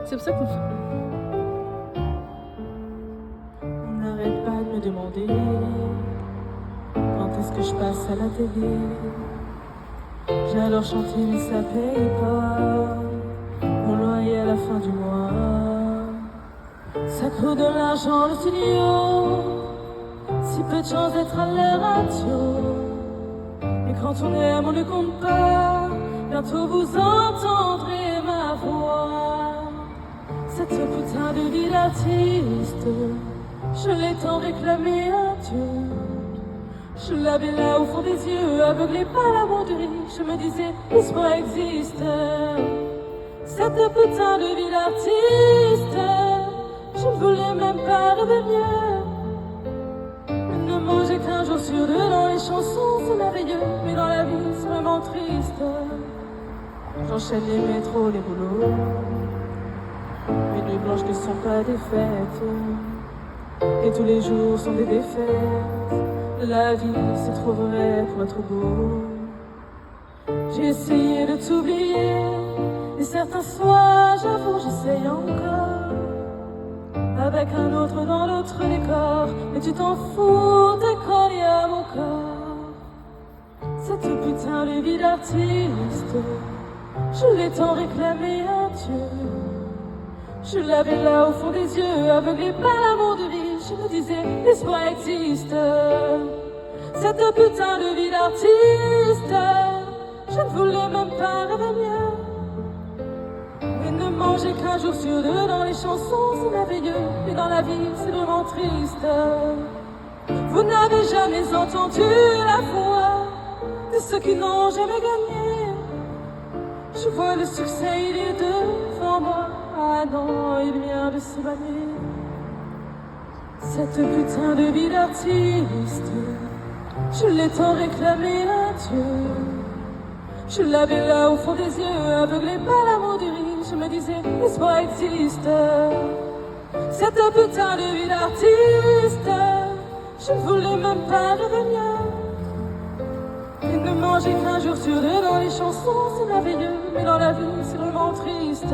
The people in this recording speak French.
C'est pour ça qu'on fait. On n'arrête pas de me demander quand est-ce que je passe à la télé. J'adore chanter mais ça paye pas mon loyer à la fin du mois. Ça coûte de l'argent le studio, si peu de chance d'être à la radio. Et quand on aime on ne compte pas, bientôt vous entendrez ma voix. Cette putain de vie d'artiste, je l'ai tant réclamé à Dieu. Je l'avais là au fond des yeux, aveuglé par l'amour du riche. Je me disais, l'espoir existe. Cette putain de vie d'artiste, je ne voulais même pas rêver mieux. Ne manger qu'un jour sur deux dans les chansons, c'est merveilleux. Mais dans la vie, c'est vraiment triste. J'enchaîne les métros, les boulots. Mes nuits blanches ne sont pas des fêtes. Et tous les jours sont des défaites. La vie, c'est trop vrai pour être beau. J'ai essayé de t'oublier, et certains soirs, j'avoue, j'essaye encore. Avec un autre dans l'autre décor, mais tu t'en fous, t'es collé à mon corps. Cette putain de vie d'artiste, je l'ai tant réclamé à Dieu. Je l'avais là au fond des yeux, aveuglé par l'amour de vie. Je me disais, l'espoir existe. Cette putain de vie d'artiste, je ne voulais même pas rêver mieux. Mais ne manger qu'un jour sur deux dans les chansons, c'est merveilleux. Mais dans la vie, c'est vraiment triste. Vous n'avez jamais entendu la voix de ceux qui n'ont jamais gagné. Je vois le succès, il est devant moi. Ah non, il vient de s'évanouir. Cette putain de vie d'artiste, je l'ai tant réclamé à Dieu. Je l'avais là au fond des yeux, aveuglé par l'amour du riche. Je me disais, l'espoir existe. Cette putain de vie d'artiste, je ne voulais même pas rêver mieux. Et ne manger qu'un jour sur deux dans les chansons, c'est merveilleux. Mais dans la vie, c'est vraiment triste.